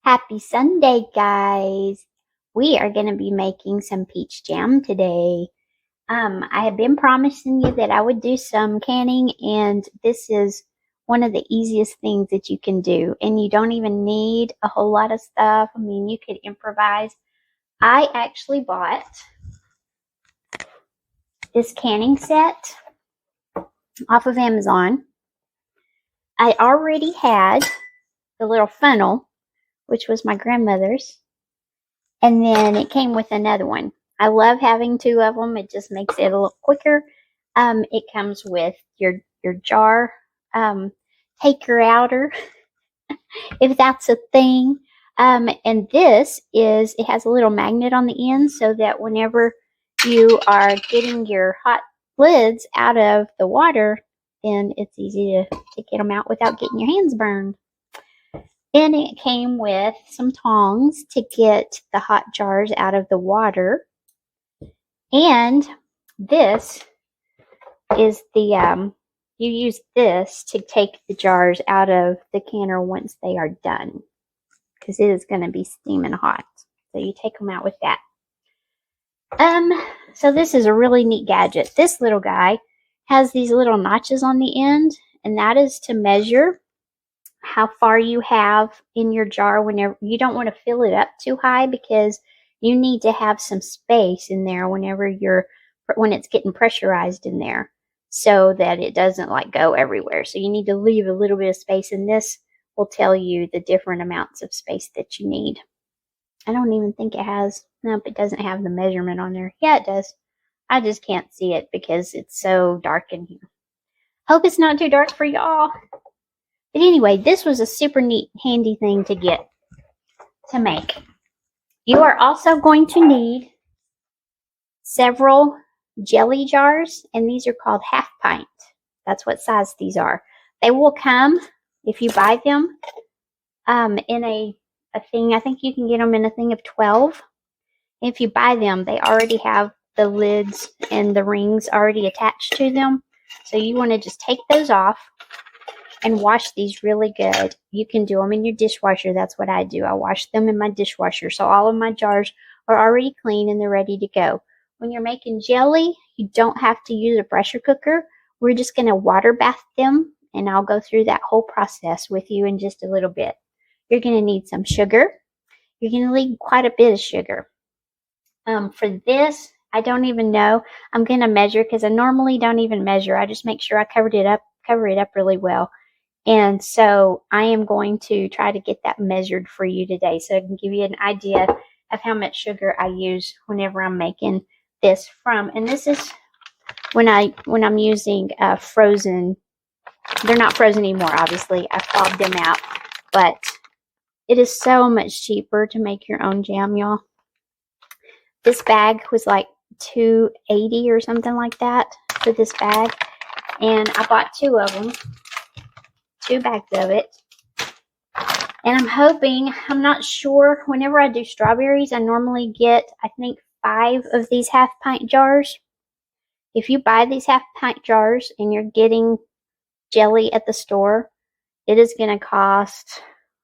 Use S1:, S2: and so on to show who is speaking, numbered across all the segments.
S1: Happy Sunday, guys. We are going to be making some peach jam today. I have been promising you that I would do some canning, and this is one of the easiest things that you can do. And you don't even need a whole lot of stuff. I mean, you could improvise. I actually bought this canning set off of Amazon. I already had the little funnel, which was my grandmother's. And then it came with another one. I love having two of them. It just makes it a little quicker. It comes with your jar taker outer, if that's a thing. And this it has a little magnet on the end so that whenever you are getting your hot lids out of the water, then it's easy to get them out without getting your hands burned. Then it came with some tongs to get the hot jars out of the water. And this is the, you use this to take the jars out of the canner once they are done, because it is going to be steaming hot. So you take them out with that. So this is a really neat gadget. This little guy has these little notches on the end, and that is to measure how far you have in your jar. Whenever you don't want to fill it up too high, because you need to have some space in there when it's getting pressurized in there, so that it doesn't like go everywhere. So you need to leave a little bit of space, and this will tell you the different amounts of space that you need. I don't even think it has, nope, it doesn't have the measurement on there. Yeah, it does. I just can't see it because it's so dark in here. Hope it's not too dark for y'all. But anyway, this was a super neat, handy thing to make. You are also going to need several jelly jars, and these are called half pint. That's what size these are. They will come, if you buy them, in a thing. I think you can get them in a thing of 12. If you buy them, they already have the lids and the rings already attached to them. So you want to just take those off and wash these really good. You can do them in your dishwasher. That's what I do. I wash them in my dishwasher. So all of my jars are already clean and they're ready to go. When you're making jelly, you don't have to use a pressure cooker. We're just going to water bath them, and I'll go through that whole process with you in just a little bit. You're going to need some sugar. You're going to need quite a bit of sugar. For this, I don't even know. I'm going to measure, because I normally don't even measure. I just make sure I cover it up really well. And so I am going to try to get that measured for you today, so I can give you an idea of how much sugar I use whenever I'm making this from. And this is when I'm using frozen. They're not frozen anymore, obviously. I thawed them out, but it is so much cheaper to make your own jam, y'all. This bag was like $2.80 or something like that for this bag, and I bought two of them. 2 bags of it. And I'm hoping, I'm not sure, whenever I do strawberries, I normally get, I think, 5 of these half pint jars. If you buy these half pint jars and you're getting jelly at the store, it is going to cost,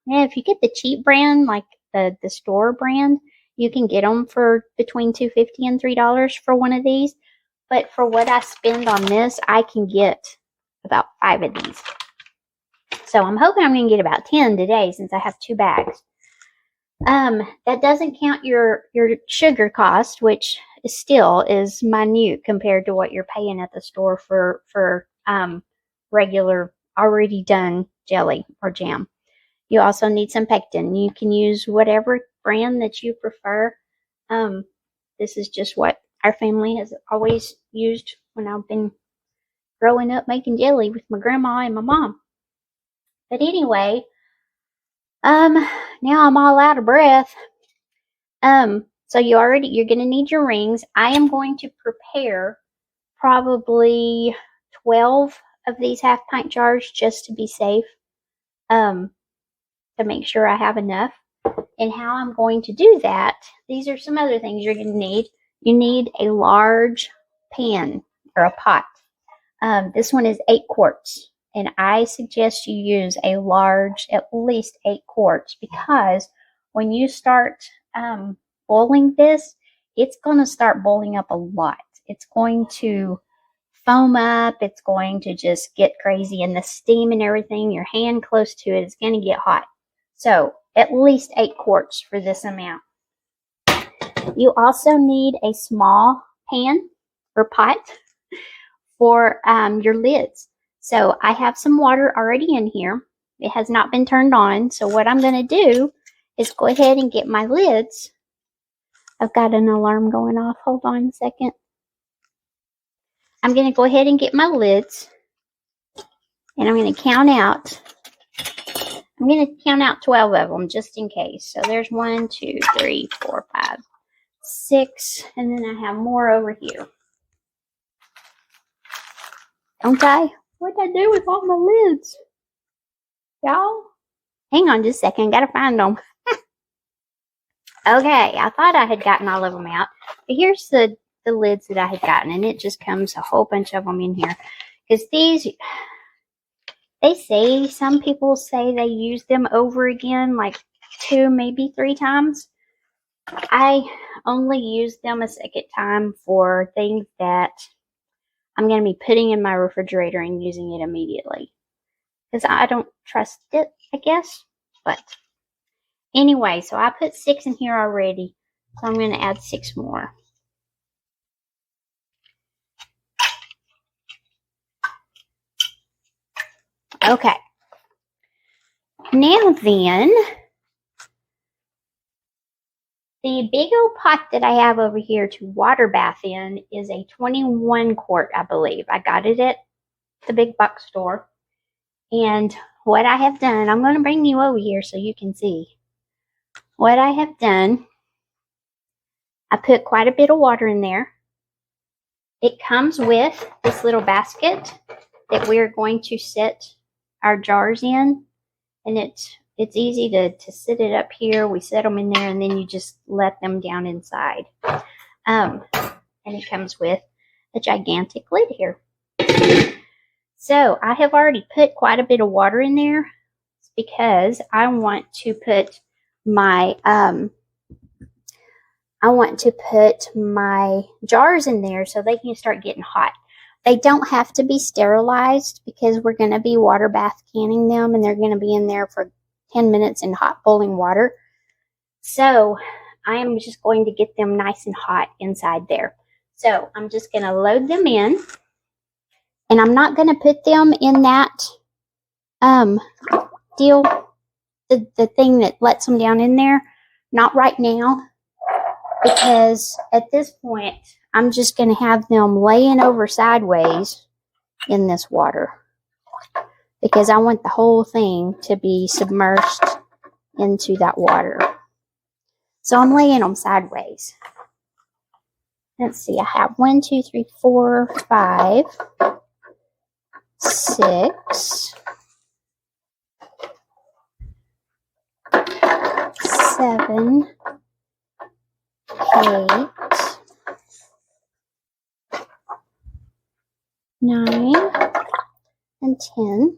S1: if you get the cheap brand, like the store brand, you can get them for between $2.50 and $3 for one of these. But for what I spend on this, I can get about 5 of these. So I'm hoping I'm going to get about 10 today, since I have 2 bags. That doesn't count your sugar cost, which still is minute compared to what you're paying at the store for regular already done jelly or jam. You also need some pectin. You can use whatever brand that you prefer. This is just what our family has always used when I've been growing up making jelly with my grandma and my mom. But anyway, now I'm all out of breath. So you're going to need your rings. I am going to prepare probably 12 of these half pint jars just to be safe, to make sure I have enough. And how I'm going to do that, these are some other things you're going to need. You need a large pan or a pot. This one is 8 quarts. And I suggest you use a large, at least 8 quarts, because when you start boiling this, it's going to start boiling up a lot. It's going to foam up. It's going to just get crazy, and the steam and everything, your hand close to it is going to get hot. So at least 8 quarts for this amount. You also need a small pan or pot for your lids. So I have some water already in here. It has not been turned on. So what I'm going to do is go ahead and get my lids. I've got an alarm going off. Hold on a second. I'm going to go ahead and get my lids. And I'm going to count out. I'm going to count out 12 of them just in case. So there's 1, 2, 3, 4, 5, 6. And then I have more over here. Don't I? What'd I do with all my lids? Y'all? Hang on just a second. Gotta find them. Okay, I thought I had gotten all of them out. But here's the lids that I had gotten. And it just comes a whole bunch of them in here. Because these, they say, some people say they use them over again, like 2, maybe 3 times. I only use them a second time for things that I'm going to be putting in my refrigerator and using it immediately. Because I don't trust it, I guess. But anyway, so I put 6 in here already. So I'm going to add 6 more. Okay. Now then, the big old pot that I have over here to water bath in is a 21 quart, I believe. I got it at the big box store. And what I have done, I'm going to bring you over here so you can see. What I have done, I put quite a bit of water in there. It comes with this little basket that we're going to set our jars in. And it's easy to sit it up here. We set them in there and then you just let them down inside. And it comes with a gigantic lid here. So I have already put quite a bit of water in there because I want to put my jars in there so they can start getting hot. They don't have to be sterilized because we're going to be water bath canning them and they're going to be in there for 10 minutes in hot boiling water. So I am just going to get them nice and hot inside there. So I'm just going to load them in. And I'm not going to put them in that deal, the thing that lets them down in there. Not right now. Because at this point, I'm just going to have them laying over sideways in this water. Because I want the whole thing to be submerged into that water. So I'm laying them sideways. Let's see, I have 1, 2, 3, 4, 5, 6, 7, 8, 9, and 10,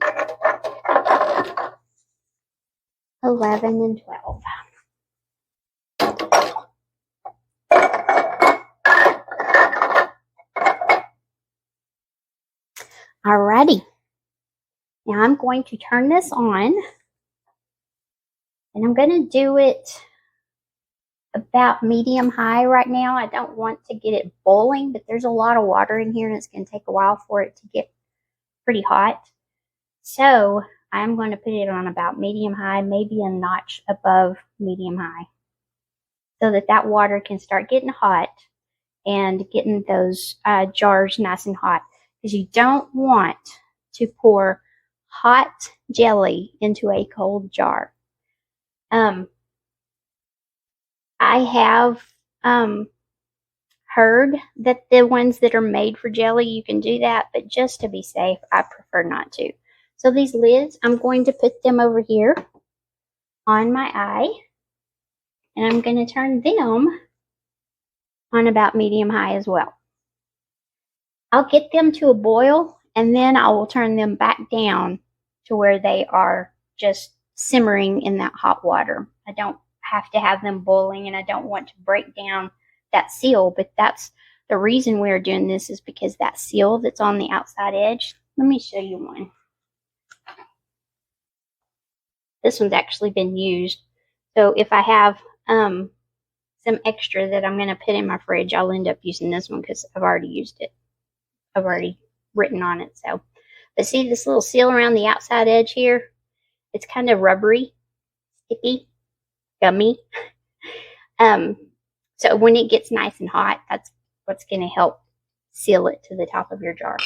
S1: 11, and 12. Alrighty. Now I'm going to turn this on. And I'm going to do it about medium high right now. I don't want to get it boiling, but there's a lot of water in here and it's going to take a while for it to get pretty hot. So I'm going to put it on about medium high, maybe a notch above medium high, so that water can start getting hot and getting those jars nice and hot. Because you don't want to pour hot jelly into a cold jar. I have heard that the ones that are made for jelly, you can do that, but just to be safe, I prefer not to. So these lids, I'm going to put them over here on my eye, and I'm going to turn them on about medium high as well. I'll get them to a boil, and then I will turn them back down to where they are just simmering in that hot water. I don't have to have them boiling and I don't want to break down that seal, but that's the reason we're doing this, is because that seal that's on the outside edge. Let me show you one. This one's actually been used. So if I have some extra that I'm going to put in my fridge, I'll end up using this one because I've already used it. I've already written on it. So, but see this little seal around the outside edge here? It's kind of rubbery, sticky, gummy. So when it gets nice and hot, that's what's going to help seal it to the top of your jar.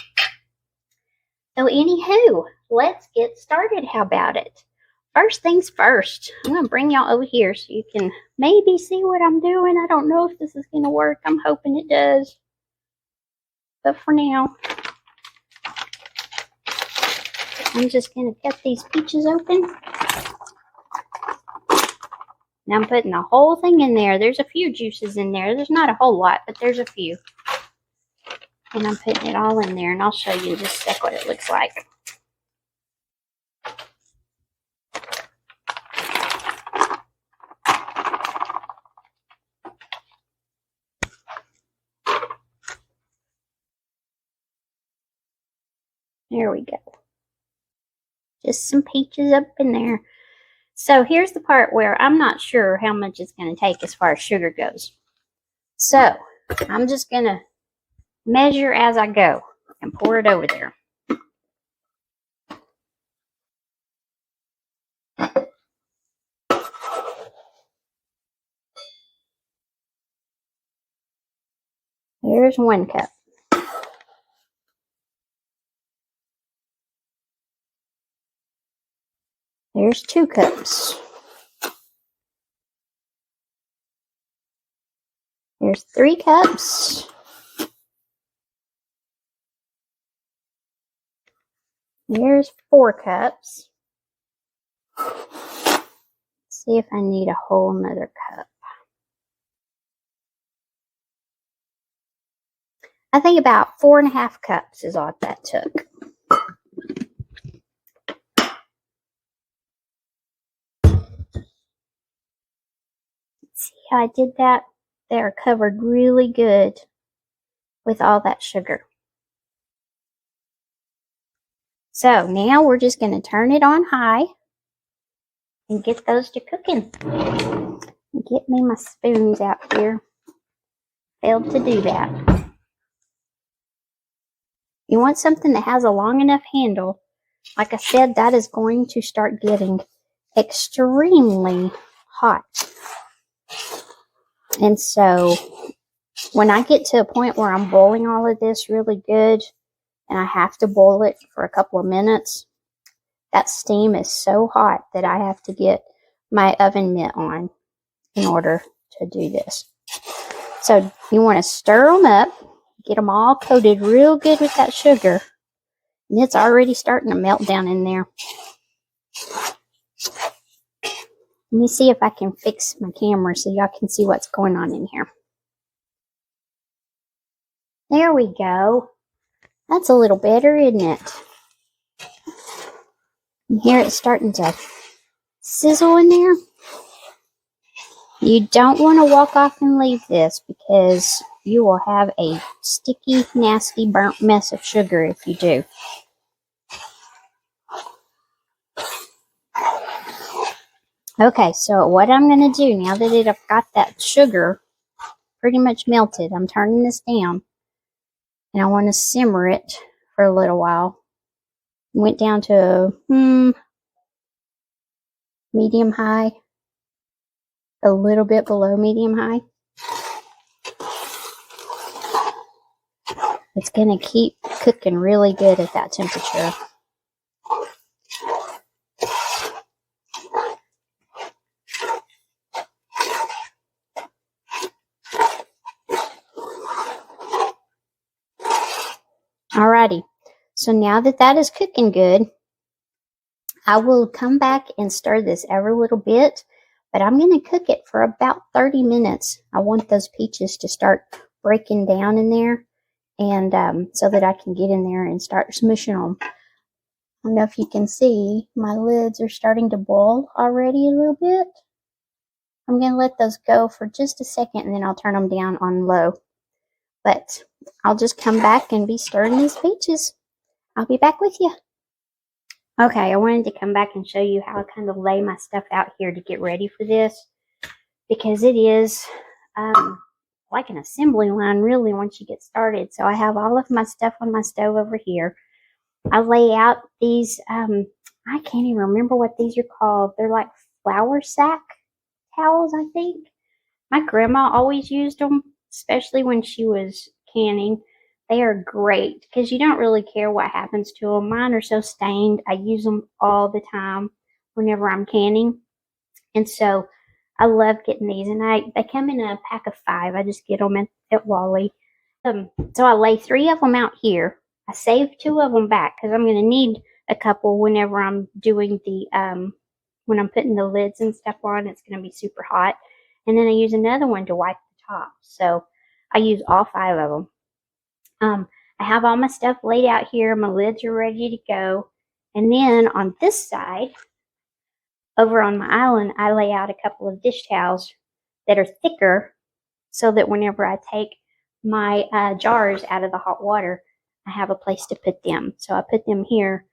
S1: So anywho, let's get started. How about it? First things first, I'm going to bring y'all over here so you can maybe see what I'm doing. I don't know if this is going to work. I'm hoping it does. But for now, I'm just going to cut these peaches open. Now I'm putting the whole thing in there. There's a few juices in there. There's not a whole lot, but there's a few. And I'm putting it all in there, and I'll show you in just a sec what it looks like. There we go. Just some peaches up in there. So here's the part where I'm not sure how much it's going to take as far as sugar goes. So I'm just going to measure as I go and pour it over there. Here's 1 cup. There's 2 cups. There's 3 cups. There's 4 cups. Let's see if I need a whole nother cup. I think about 4.5 cups is all that took. See how I did that? They're covered really good with all that sugar. So now we're just going to turn it on high and get those to cooking. Get me my spoons out here. Failed to do that. You want something that has a long enough handle. Like I said, that is going to start getting extremely hot. And so when I get to a point where I'm boiling all of this really good and I have to boil it for a couple of minutes, that steam is so hot that I have to get my oven mitt on in order to do this. So you want to stir them up, get them all coated real good with that sugar. And it's already starting to melt down in there. Let me see if I can fix my camera so y'all can see what's going on in here. There we go. That's a little better, isn't it? And here it's starting to sizzle in there. You don't want to walk off and leave this because you will have a sticky, nasty, burnt mess of sugar if you do. Okay, so what I'm going to do now that I've got that sugar pretty much melted, I'm turning this down and I want to simmer it for a little while. Went down to medium high, a little bit below medium high. It's going to keep cooking really good at that temperature. Alrighty, so now that that is cooking good, I will come back and stir this every little bit, but I'm going to cook it for about 30 minutes. I want those peaches to start breaking down in there, and so that I can get in there and start smushing them. I don't know if you can see, my lids are starting to boil already a little bit. I'm going to let those go for just a second and then I'll turn them down on low. But I'll just come back and be stirring these peaches. I'll be back with you. Okay, I wanted to come back and show you how I kind of lay my stuff out here to get ready for this. Because it is like an assembly line really once you get started. So I have all of my stuff on my stove over here. I lay out these, I can't even remember what these are called. They're like flour sack towels, I think. My grandma always used them, especially when she was canning. They are great because you don't really care what happens to them. Mine are so stained. I use them all the time whenever I'm canning. And so I love getting these. And they come in a pack of 5. I just get them at Wally. So I lay 3 of them out here. I save 2 of them back because I'm going to need a couple whenever I'm doing the, when I'm putting the lids and stuff on. It's going to be super hot. And then I use another one to wipe the top. So I use all 5 of them. I have all my stuff laid out here. My lids are ready to go. And then on this side, over on my island, I lay out a couple of dish towels that are thicker so that whenever I take my jars out of the hot water, I have a place to put them. So I put them here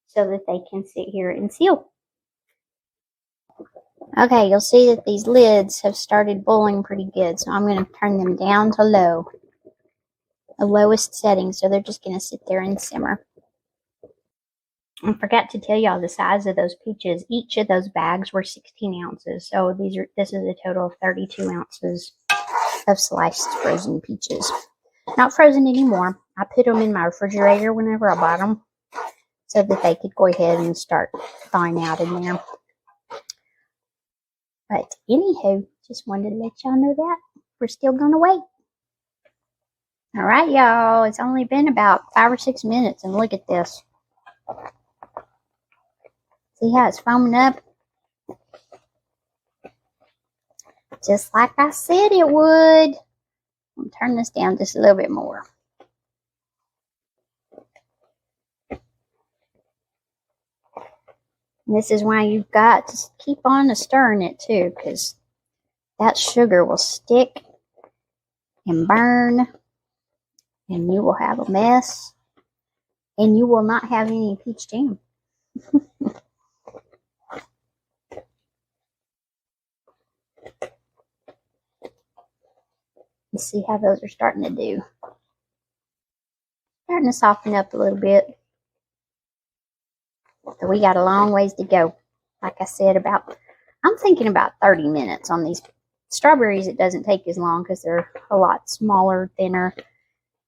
S1: so that they can sit here and seal. Okay, you'll see that these lids have started boiling pretty good. So I'm going to turn them down to low. The lowest setting, so they're just going to sit there and simmer. I forgot to tell y'all the size of those peaches. Each of those bags were 16 ounces, so this is a total of 32 ounces of sliced frozen peaches. Not frozen anymore. I put them in my refrigerator whenever I bought them, so that they could go ahead and start thawing out in there. But anywho, just wanted to let y'all know that. We're still going to wait. All right, y'all. It's only been about 5 or 6 minutes, and look at this. See how it's foaming up? Just like I said it would. I'll turn this down just a little bit more. And this is why you've got to keep on stirring it too, because that sugar will stick and burn. And you will have a mess. And you will not have any peach jam. You see how those are starting to do. Starting to soften up a little bit. So we got a long ways to go. Like I said, I'm thinking about 30 minutes on these strawberries. It doesn't take as long because they're a lot smaller, thinner.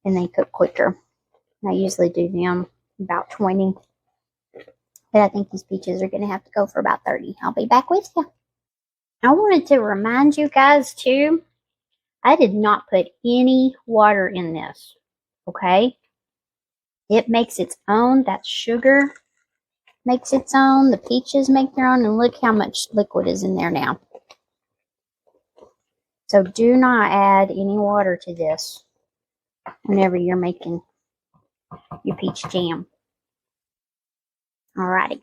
S1: And they cook quicker. I usually do them about 20. But I think these peaches are going to have to go for about 30. I'll be back with you. I wanted to remind you guys too, I did not put any water in this. Okay? It makes its own. That sugar makes its own. The peaches make their own. And look how much liquid is in there now. So do not add any water to this whenever you're making your peach jam. Alrighty.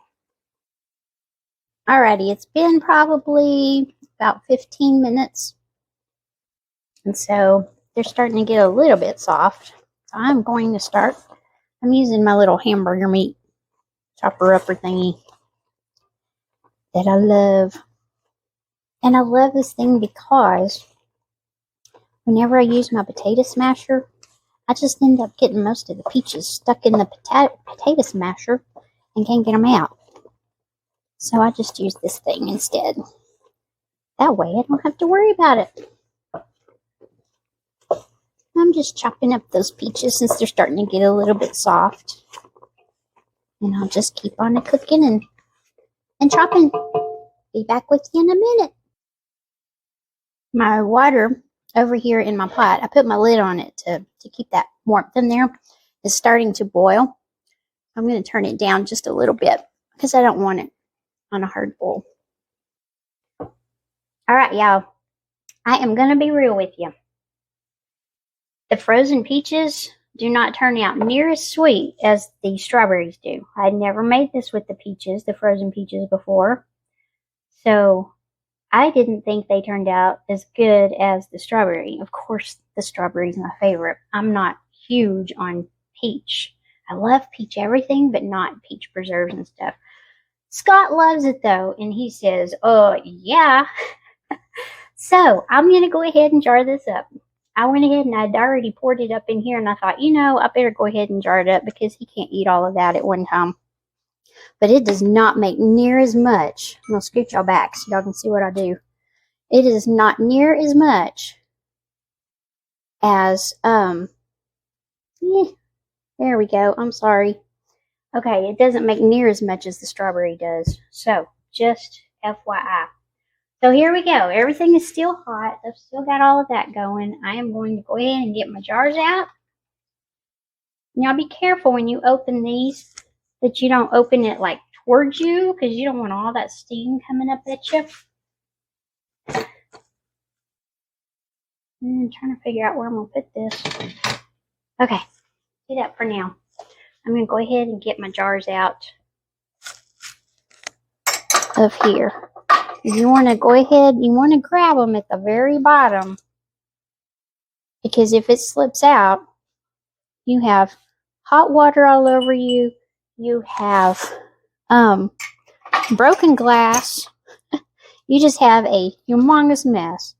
S1: Alrighty, it's been probably about 15 minutes. And so they're starting to get a little bit soft. So I'm going to start. I'm using my little hamburger meat chopper upper thingy that I love. And I love this thing because whenever I use my potato smasher, I just end up getting most of the peaches stuck in the potato smasher and can't get them out. So I just use this thing instead. That way I don't have to worry about it. I'm just chopping up those peaches since they're starting to get a little bit soft. And I'll just keep on cooking and chopping. Be back with you in a minute. My water over here in my pot, I put my lid on it to keep that warmth in there. It's starting to boil. I'm going to turn it down just a little bit because I don't want it on a hard boil. All right, y'all. I am going to be real with you. The frozen peaches do not turn out near as sweet as the strawberries do. I had never made this with the frozen peaches before. So I didn't think they turned out as good as the strawberry. Of course, the strawberry is my favorite. I'm not huge on peach. I love peach everything, but not peach preserves and stuff. Scott loves it though, and he says, "Oh, yeah." So I'm going to go ahead and jar this up. I went ahead and I'd already poured it up in here, and I thought, I better go ahead and jar it up because he can't eat all of that at one time. But it does not make near as much. I'm going to scoot y'all back so y'all can see what I do. It is not near as much as, there we go. I'm sorry. Okay, it doesn't make near as much as the strawberry does. So, just FYI. So here we go. Everything is still hot. I've still got all of that going. I am going to go ahead and get my jars out. Now be careful when you open these that you don't open it like towards you because you don't want all that steam coming up at you. I'm trying to figure out where I'm going to put this. Okay, do that for now. I'm going to go ahead and get my jars out of here. You want to go ahead, you want to grab them at the very bottom because if it slips out, you have hot water all over you. You have broken glass. You just have a humongous mess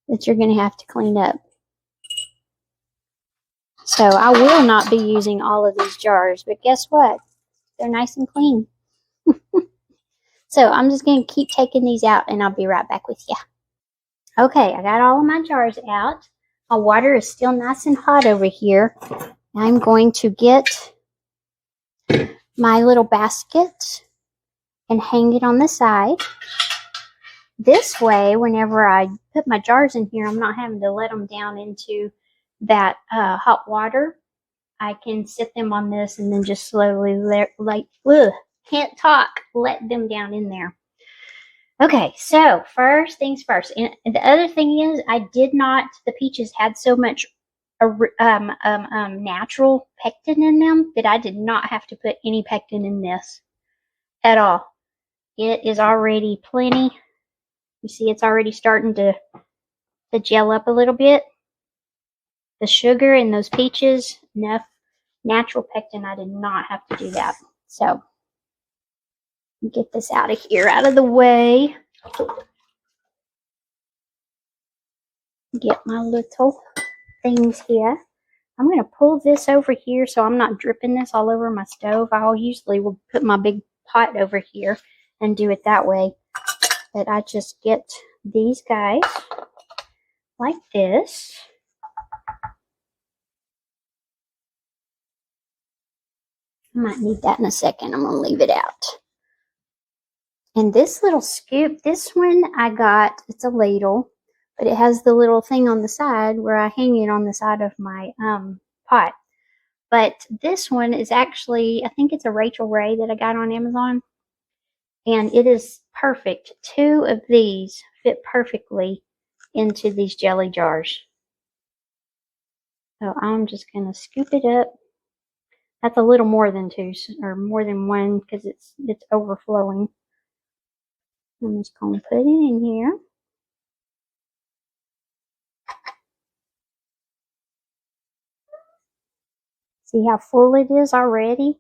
S1: that you're going to have to clean up. So I will not be using all of these jars, but guess what? They're nice and clean. So I'm just going to keep taking these out and I'll be right back with you. Okay, I got all of my jars out. My water is still nice and hot over here. I'm going to get my little basket and hang it on the side. This way, whenever I put my jars in here, I'm not having to let them down into that hot water. I can sit them on this and then just slowly let them down in there. Okay, so first things first. And the other thing is, the peaches had so much natural pectin in them that I did not have to put any pectin in this at all. It is already plenty. You see it's already starting to gel up a little bit. The sugar in those peaches, enough natural pectin. I did not have to do that. So, get this out of the way. Get my little things here. I'm going to pull this over here so I'm not dripping this all over my stove. I'll usually will put my big pot over here and do it that way. But I just get these guys like this. I might need that in a second. I'm going to leave it out. And this little scoop, this one I got, it's a ladle, but it has the little thing on the side where I hang it on the side of my pot. But this one is actually, I think it's a Rachel Ray that I got on Amazon. And it is perfect. 2 of these fit perfectly into these jelly jars. So I'm just going to scoop it up. That's a little more than 2, or more than 1, because it's overflowing. I'm just going to put it in here. See how full it is already?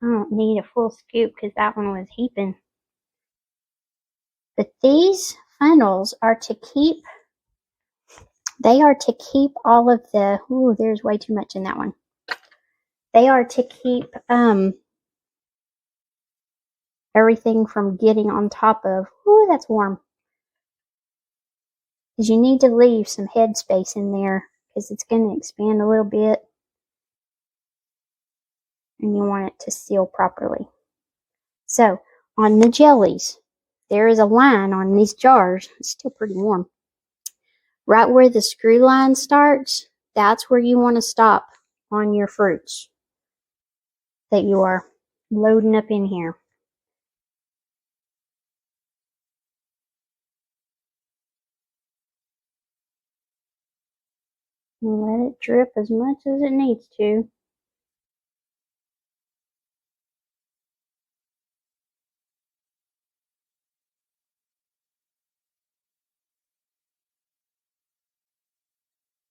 S1: I don't need a full scoop because that one was heaping. But these funnels are to keep, all of the, ooh, there's way too much in that one. They are to keep everything from getting on top of, ooh, that's warm. Because you need to leave some head space in there because it's going to expand a little bit. And you want it to seal properly. So, on the jellies, there is a line on these jars. It's still pretty warm. Right where the screw line starts, that's where you want to stop on your fruits that you are loading up in here. And let it drip as much as it needs to.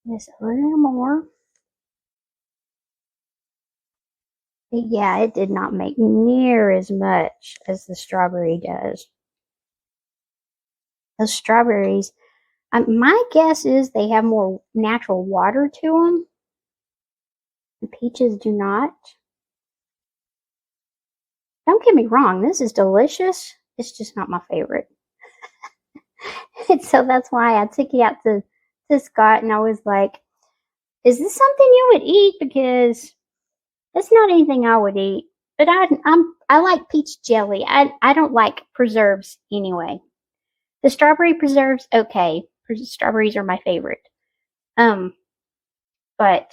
S1: Just a little more. But yeah, it did not make near as much as the strawberry does. Those strawberries, my guess is they have more natural water to them. The peaches do not. Don't get me wrong, this is delicious. It's just not my favorite. And so that's why I took it out to Scott and I was like, is this something you would eat? Because it's not anything I would eat. But I like peach jelly. I don't like preserves anyway. The strawberry preserves, okay. Strawberries are my favorite. But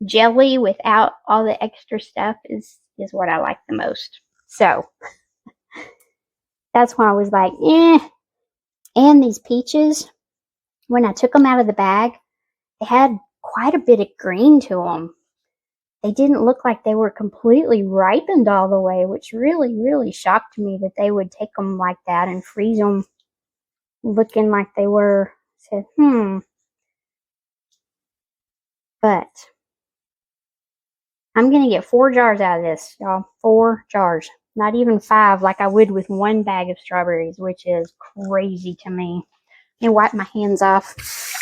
S1: jelly without all the extra stuff is what I like the most. So that's why I was like, eh. And these peaches, when I took them out of the bag, they had quite a bit of green to them. They didn't look like they were completely ripened all the way, which really, really shocked me that they would take them like that and freeze them looking like they were. I said, But I'm going to get 4 jars out of this, y'all. 4 jars. Not even 5 like I would with 1 bag of strawberries, which is crazy to me. Let me wipe my hands off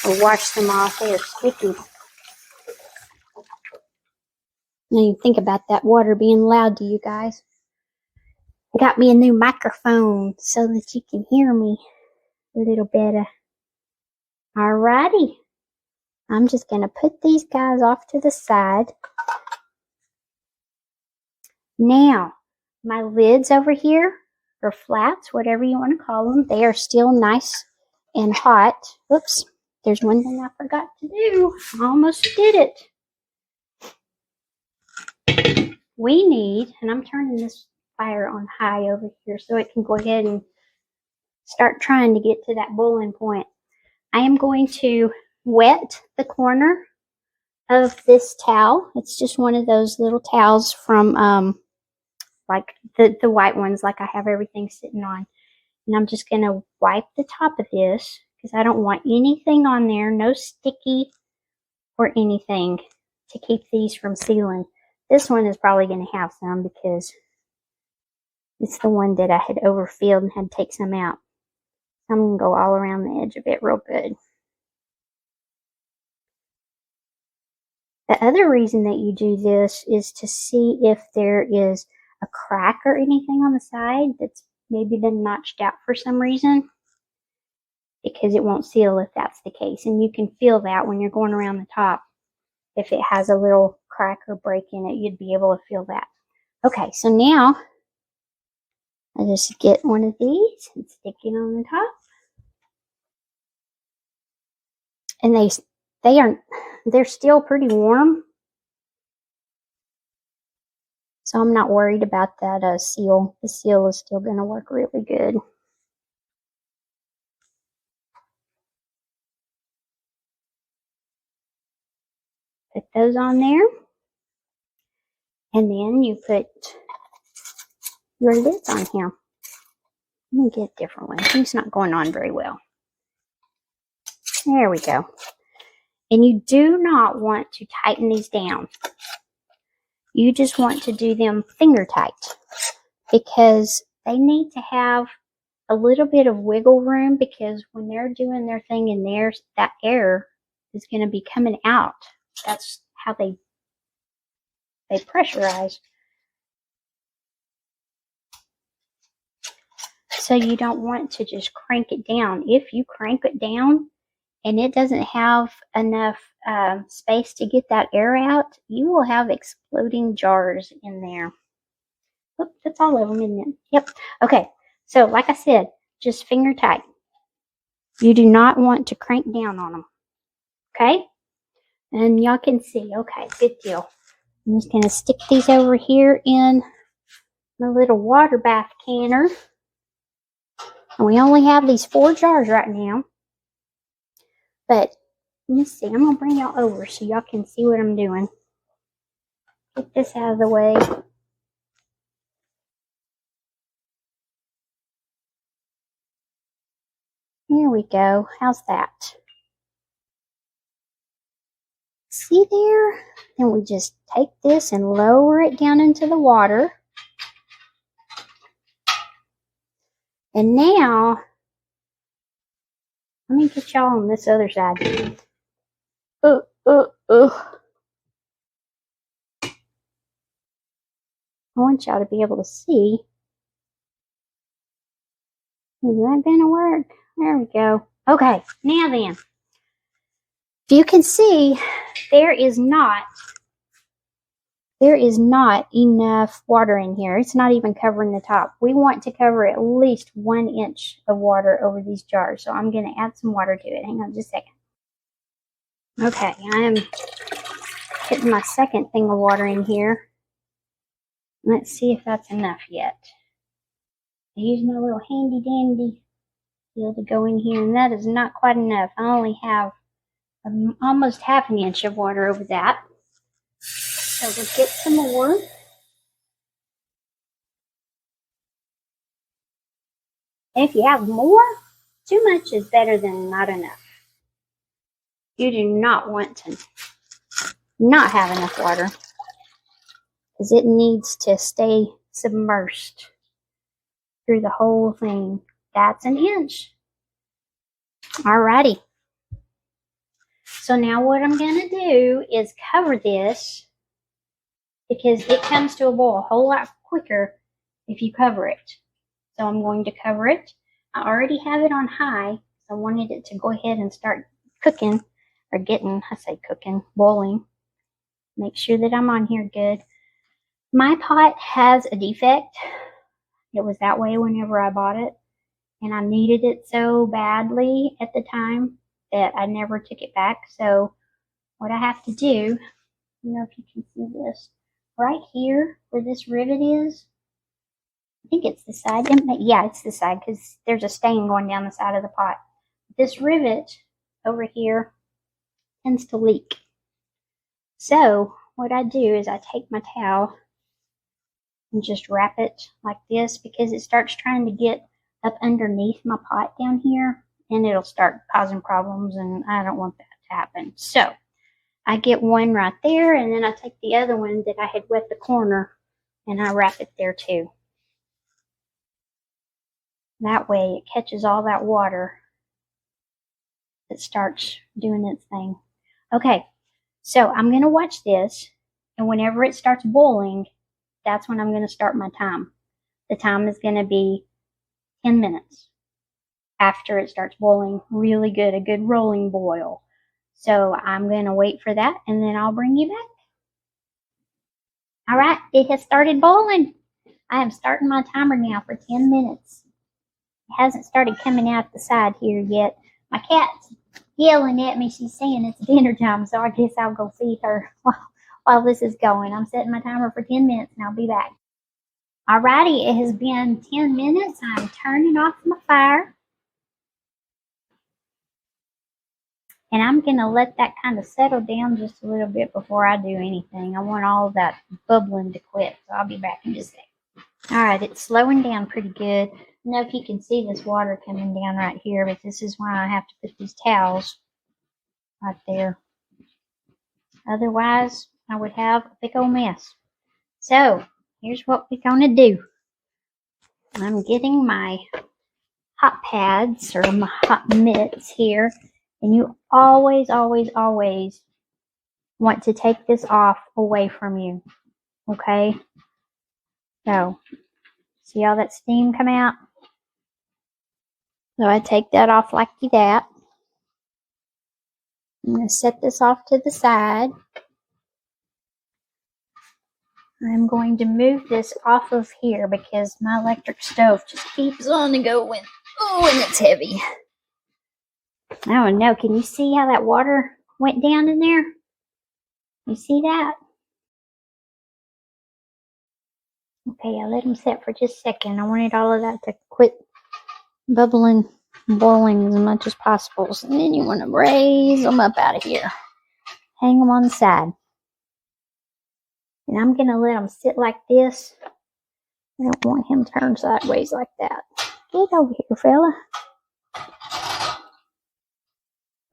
S1: or wash them off. They are sticky. Now you think about that water being loud to you guys. I got me a new microphone so that you can hear me a little better. Alrighty. I'm just going to put these guys off to the side. Now, my lids over here, or flats, whatever you want to call them, they are still nice and hot. Oops, there's one thing I forgot to do. I almost did it. We need, and I'm turning this fire on high over here so it can go ahead and start trying to get to that boiling point. I am going to wet the corner of this towel. It's just one of those little towels from like the white ones, like I have everything sitting on. And I'm just going to wipe the top of this because I don't want anything on there, no sticky or anything to keep these from sealing. This one is probably going to have some because it's the one that I had overfilled and had to take some out. I'm going to go all around the edge of it real good. The other reason that you do this is to see if there is a crack or anything on the side that's maybe been notched out for some reason, because it won't seal if that's the case. And you can feel that when you're going around the top. If it has a little crack or break in it, you'd be able to feel that. Okay, so now I just get one of these and stick it on the top. And they're still pretty warm. So I'm not worried about that seal. The seal is still going to work really good. Put those on there. And then you put your lids on here. Let me get a different one. It's not going on very well. There we go. And you do not want to tighten these down. You just want to do them finger tight because they need to have a little bit of wiggle room, because when they're doing their thing in there, that air is going to be coming out. That's how they pressurize. So you don't want to just crank it down. If you crank it down and it doesn't have enough space to get that air out, you will have exploding jars in there. Oop, that's all of them, isn't it? Yep. Okay. So like I said, just finger tight. You do not want to crank down on them. Okay? And y'all can see. Okay, good deal. I'm just going to stick these over here in the little water bath canner. And we only have these 4 jars right now. But let me see. I'm going to bring y'all over so y'all can see what I'm doing. Get this out of the way. Here we go. How's that? See there? Then we just take this and lower it down into the water. And now, let me get y'all on this other side. I want y'all to be able to see. Is that gonna work? There we go. Okay, now then. If you can see, there is not enough water in here. It's not even covering the top. We want to cover at least 1 inch of water over these jars. So I'm going to add some water to it. Hang on just a second. Okay, I am putting my second thing of water in here. Let's see if that's enough yet. I use my little handy dandy deal to go in here, and that is not quite enough. I only have almost half an inch of water over that. So we'll get some more. If you have more, too much is better than not enough. You do not want to not have enough water because it needs to stay submerged through the whole thing. That's 1 inch. Alrighty. So now what I'm going to do is cover this because it comes to a boil a whole lot quicker if you cover it. So I'm going to cover it. I already have it on high. So I wanted it to go ahead and start cooking or boiling. Make sure that I'm on here good. My pot has a defect. It was that way whenever I bought it. And I needed it so badly at the time that I never took it back. So what I have to do, I don't know if you can see this, right here where this rivet is, I think it's the side. Yeah, it's the side because there's a stain going down the side of the pot. This rivet over here tends to leak. So what I do is I take my towel and just wrap it like this because it starts trying to get up underneath my pot down here and it'll start causing problems, and I don't want that to happen. So I get one right there, and then I take the other one that I had wet the corner and I wrap it there too. That way it catches all that water that starts doing its thing. Okay, so I'm going to watch this, and whenever it starts boiling, that's when I'm going to start my time. The time is going to be 10 minutes after it starts boiling really good, a good rolling boil. So I'm going to wait for that, and then I'll bring you back. All right, it has started boiling. I am starting my timer now for 10 minutes. It hasn't started coming out the side here yet. My cat's yelling at me. She's saying it's dinner time, so I guess I'll go feed her while this is going. I'm setting my timer for 10 minutes, and I'll be back. Alrighty, it has been 10 minutes. I'm turning off my fire. And I'm going to let that kind of settle down just a little bit before I do anything. I want all of that bubbling to quit, so I'll be back in just a second. Alright, it's slowing down pretty good. I don't know if you can see this water coming down right here, but this is why I have to put these towels right there. Otherwise, I would have a big old mess. So, here's what we're going to do. I'm getting my hot pads or my hot mitts here. And you always, always, always want to take this off away from you. Okay? So, see all that steam come out? So I take that off like that. I'm going to set this off to the side. I'm going to move this off of here because my electric stove just keeps on going. Oh, and it's heavy. Oh no, can you see how that water went down in there? You see that? Okay, I let them set for just a second. I wanted all of that to quit bubbling, boiling as much as possible. And then you want to raise them up out of here. Hang them on the side. And I'm going to let them sit like this. I don't want him turned sideways like that. Get over here, fella.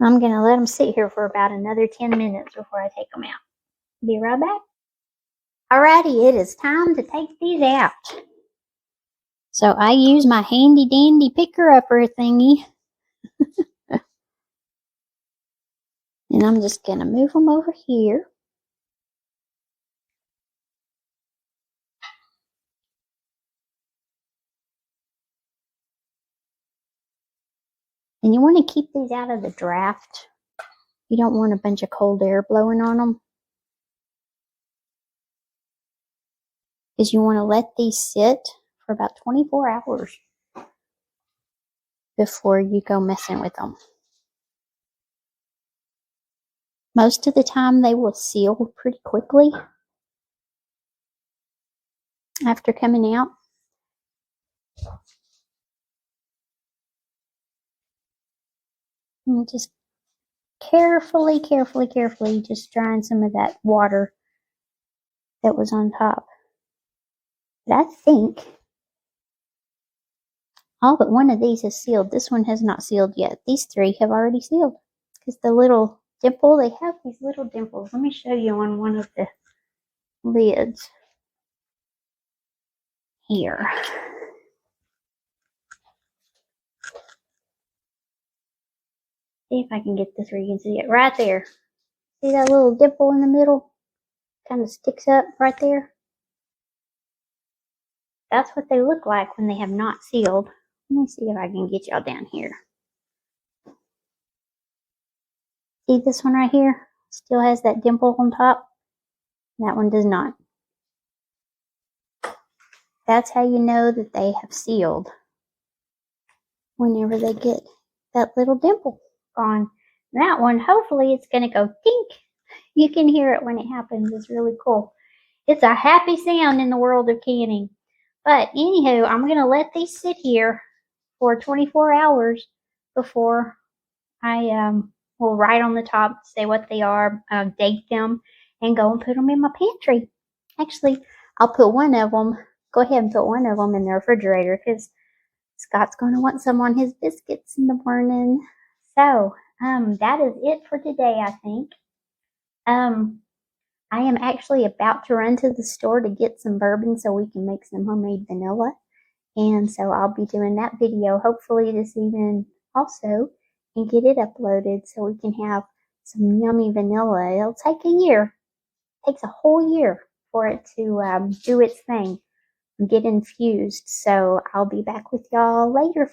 S1: I'm going to let them sit here for about another 10 minutes before I take them out. Be right back. Alrighty, it is time to take these out. So I use my handy dandy picker upper thingy. And I'm just going to move them over here. And you want to keep these out of the draft. You don't want a bunch of cold air blowing on them. Because you want to let these sit for about 24 hours before you go messing with them. Most of the time they will seal pretty quickly after coming out. And just carefully just drying some of that water that was on top. But I think all but one of these is sealed. This one has not sealed yet. These three have already sealed. Because the little dimple, they have these little dimples. Let me show you on one of the lids here. See if I can get this where you can see it right there. See that little dimple in the middle? Kind of sticks up right there. That's what they look like when they have not sealed. Let me see if I can get y'all down here. See this one right here? Still has that dimple on top. That one does not. That's how you know that they have sealed. Whenever they get that little dimple on. That one, hopefully it's going to go tink. You can hear it when it happens. It's really cool. It's a happy sound in the world of canning. But anywho, I'm going to let these sit here for 24 hours before I will write on the top, say what they are, date them, and go and put them in my pantry. Actually, I'll put one of them, go ahead and put one of them in the refrigerator because Scott's going to want some on his biscuits in the morning. So, that is it for today, I think. I am actually about to run to the store to get some bourbon so we can make some homemade vanilla. And so I'll be doing that video hopefully this evening also and get it uploaded so we can have some yummy vanilla. It'll take a year. It takes a whole year for it to do its thing and get infused. So I'll be back with y'all later.